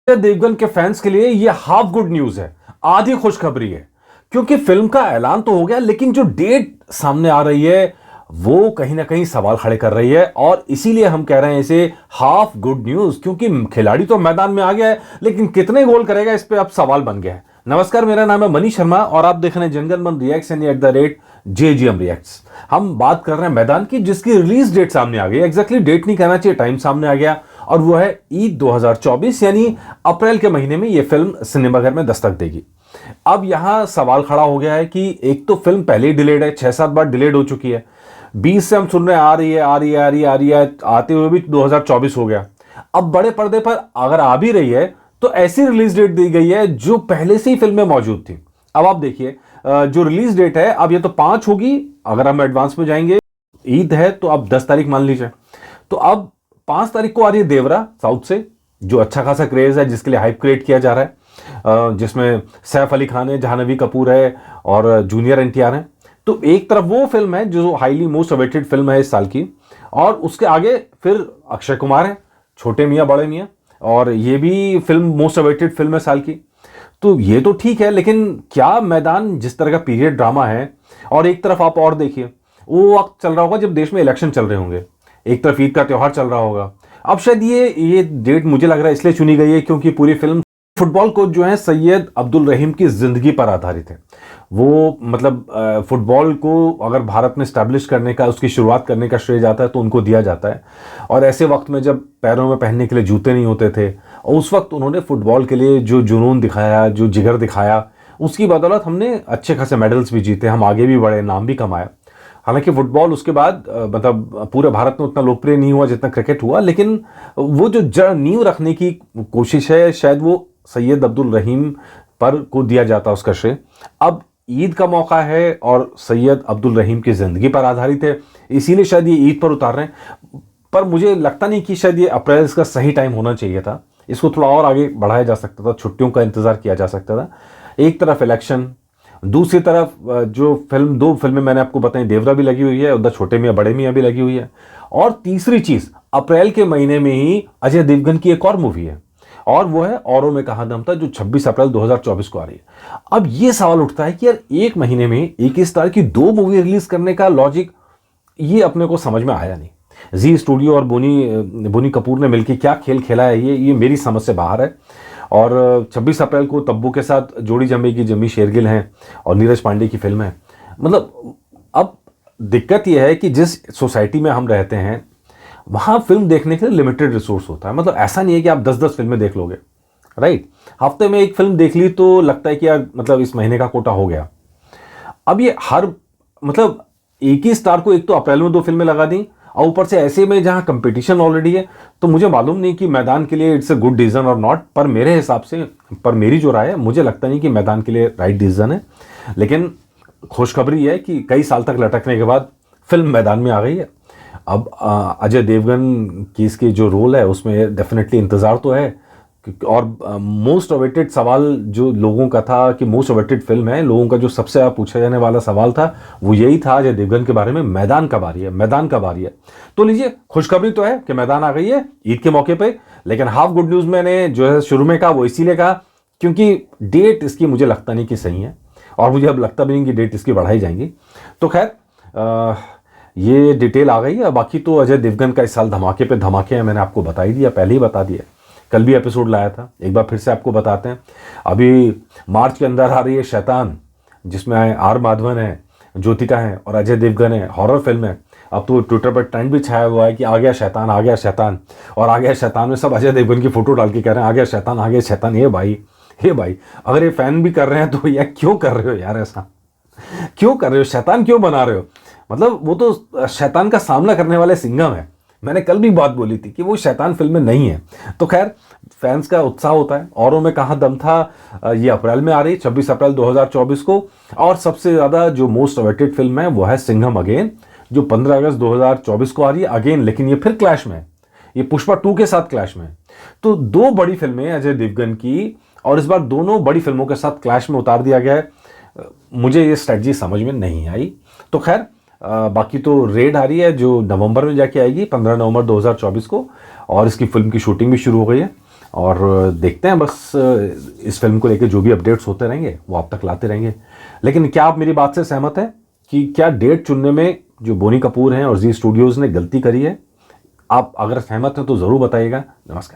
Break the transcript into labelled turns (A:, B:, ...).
A: अजय देवगन के फैंस के लिए ये हाफ गुड न्यूज है, आधी खुशखबरी है। क्योंकि फिल्म का ऐलान तो हो गया, लेकिन जो डेट सामने आ रही है वो कहीं ना कहीं सवाल खड़े कर रही है। और इसीलिए हम कह रहे हैं इसे हाफ गुड न्यूज, क्योंकि खिलाड़ी तो मैदान में आ गया है, लेकिन कितने गोल करेगा इस पे अब सवाल बन गया है। नमस्कार, मेरा नाम है मनीष शर्मा और आप देख रहे हैं जंगल मन रिएक्ट्स यानी @JGM रिएक्ट्स। हम बात कर रहे हैं मैदान की, जिसकी रिलीज डेट सामने आ गई। एग्जैक्टली डेट नहीं कहना चाहिए, टाइम सामने आ गया, और वो है ईद 2024, यानी अप्रैल के महीने में ये फिल्म सिनेमाघर में दस्तक देगी। अब यहां सवाल खड़ा हो गया है कि एक तो फिल्म पहले ही डिलेड है, 6-7 बार डिलेड हो चुकी है। 20 से हम सुन रहे हैं आ रही है, आ रही है, आ रही है, आ रही है, आते हुए भी 2024 हो गया। अब बड़े पर्दे पर अगर आ भी रही है तो ऐसी रिलीज डेट दी गई है जो पहले से ही फिल्म में मौजूद थी। अब आप देखिए, जो रिलीज डेट है अब ये तो 5 होगी, अगर हम एडवांस में जाएंगे। ईद है तो अब 10 तारीख मान लीजिए, तो अब 5 तारीख को आ रही है देवरा साउथ से, जो अच्छा खासा क्रेज है, जिसके लिए हाइप क्रिएट किया जा रहा है, जिसमें सैफ अली खान है, जाह्नवी कपूर है और जूनियर NTR है। तो एक तरफ वो फिल्म है जो हाईली मोस्ट अवेटेड फिल्म है इस साल की, और उसके आगे फिर अक्षय कुमार है, छोटे मियाँ बड़े मियाँ, और ये भी फिल्म मोस्ट अवेटेड फिल्म है साल की। तो ये तो ठीक है, लेकिन क्या मैदान जिस तरह का पीरियड ड्रामा है, और एक तरफ आप और देखिए वो वक्त चल रहा होगा जब देश में इलेक्शन चल रहे होंगे, एक तरफ ईद का त्योहार चल रहा होगा। अब शायद ये डेट मुझे लग रहा है इसलिए चुनी गई है क्योंकि पूरी फिल्म फुटबॉल कोच जो है सैयद अब्दुल रहीम की जिंदगी पर आधारित है। वो मतलब फुटबॉल को अगर भारत में स्टैब्लिश करने का, उसकी शुरुआत करने का श्रेय जाता है तो उनको दिया जाता है। और ऐसे वक्त में जब पैरों में पहनने के लिए जूते नहीं होते थे, और उस वक्त उन्होंने फुटबॉल के लिए जो जुनून दिखाया, जो जिगर दिखाया, उसकी बदौलत हमने अच्छे खासे मेडल्स भी जीते, हम आगे भी बढ़े, नाम भी कमाया। हालांकि फुटबॉल उसके बाद मतलब पूरे भारत में उतना लोकप्रिय नहीं हुआ जितना क्रिकेट हुआ, लेकिन वो जो नींव रखने की कोशिश है, शायद वो सैयद अब्दुल रहीम पर को दिया जाता उसका श्रेय। अब ईद का मौका है और सैयद अब्दुल रहीम की जिंदगी पर आधारित है, इसीलिए शायद ये ईद पर उतार रहे हैं। पर मुझे लगता नहीं कि शायद ये अप्रैल का सही टाइम होना चाहिए था, इसको थोड़ा और आगे बढ़ाया जा सकता था, छुट्टियों का इंतजार किया जा सकता था। एक तरफ इलेक्शन, दूसरी तरफ जो फिल्म, 2 फिल्में मैंने आपको बताई, देवरा भी लगी हुई है, उधर छोटे मियाँ बड़े मियाँ भी लगी हुई है, और तीसरी चीज अप्रैल के महीने में ही अजय देवगन की एक और मूवी है, और वो है औरों में कहाँ दम था, जो 26 अप्रैल 2024 को आ रही है। अब ये सवाल उठता है कि यार एक महीने में एक ही स्टार की 2 मूवी रिलीज करने का लॉजिक ये अपने को समझ में आया नहीं। जी स्टूडियो और बोनी कपूर ने मिलकर क्या खेल खेला है, ये मेरी समझ से बाहर है। और 26 अप्रैल को तब्बू के साथ जोड़ी जमेगी, जम्मी शेरगिल हैं और नीरज पांडे की फिल्म है। मतलब अब दिक्कत यह है कि जिस सोसाइटी में हम रहते हैं वहाँ फिल्म देखने के लिए लिमिटेड रिसोर्स होता है। मतलब ऐसा नहीं है कि आप 10-10 फिल्में देख लोगे, राइट। हफ्ते में एक फिल्म देख ली तो लगता है कि यार मतलब इस महीने का कोटा हो गया। अब ये हर मतलब एक ही स्टार को एक तो अप्रैल में 2 फिल्में लगा दी, और ऊपर से ऐसे में जहां कंपटीशन ऑलरेडी है, तो मुझे मालूम नहीं कि मैदान के लिए इट्स अ गुड डिसीजन और नॉट। पर मेरे हिसाब से, पर मेरी जो राय है, मुझे लगता नहीं कि मैदान के लिए राइट डिसीजन है। लेकिन खुशखबरी है कि कई साल तक लटकने के बाद फिल्म मैदान में आ गई है। अब अजय देवगन की इसकी जो रोल है उसमें डेफिनेटली इंतज़ार तो है। और मोस्ट अवेटेड सवाल जो लोगों का था कि मोस्ट अवेटेड फिल्म है, लोगों का जो सबसे ज़्यादा पूछा जाने वाला सवाल था वो यही था अजय देवगन के बारे में, मैदान कब आ रही है, मैदान कब आ रही है। तो लीजिए, खुशखबरी तो है कि मैदान आ गई है ईद के मौके पे। लेकिन हाफ गुड न्यूज़ मैंने जो है शुरू में कहा, वो इसीलिए कहा क्योंकि डेट इसकी मुझे लगता नहीं कि सही है, और मुझे अब लगता भी नहीं कि डेट इसकी बढ़ाई जाएंगी। तो खैर ये डिटेल आ गई है। बाकी तो अजय देवगन का इस साल धमाके पे धमाके हैं, मैंने आपको बता ही दिया, पहले ही बता दिया, कल भी एपिसोड लाया था, एक बार फिर से आपको बताते हैं। अभी मार्च के अंदर आ रही है शैतान, जिसमें आर माधवन है, ज्योतिका है और अजय देवगन है, हॉरर फिल्म है। अब तो ट्विटर पर ट्रेंड भी छाया हुआ है कि आ गया शैतान, आ गया शैतान, और आ गया शैतान में सब अजय देवगन की फोटो डाल के कह रहे हैं आ गया शैतान, आ गया शैतान। हे भाई, अगर ये फैन भी कर रहे हैं तो यार क्यों कर रहे हो यार, ऐसा क्यों कर रहे हो, शैतान क्यों बना रहे हो। मतलब वो तो शैतान का सामना करने वाले सिंघम है। मैंने कल भी बात बोली थी कि वो शैतान फिल्म में नहीं है। तो खैर, फैंस का उत्साह होता है। औरों में कहाँ दम था, ये अप्रैल में आ रही, 26 अप्रैल 2024 को। और सबसे ज़्यादा जो मोस्ट अवेटेड फिल्म है वो है सिंघम अगेन, जो 15 अगस्त 2024 को आ रही है अगेन। लेकिन ये फिर क्लैश में है, ये पुष्पा 2 के साथ क्लैश में है। तो 2 बड़ी फिल्में अजय देवगन की, और इस बार दोनों बड़ी फिल्मों के साथ क्लैश में उतार दिया गया है। मुझे ये स्ट्रेटजी समझ में नहीं आई। तो खैर, बाकी तो रेड आ रही है जो नवंबर में जाके आएगी, 15 नवंबर 2024 को, और इसकी फिल्म की शूटिंग भी शुरू हो गई है। और देखते हैं बस इस फिल्म को लेके जो भी अपडेट्स होते रहेंगे वो आप तक लाते रहेंगे। लेकिन क्या आप मेरी बात से सहमत हैं कि क्या डेट चुनने में जो बोनी कपूर हैं और जी स्टूडियोज़ ने गलती करी है? आप अगर सहमत हैं तो ज़रूर बताइएगा। नमस्कार।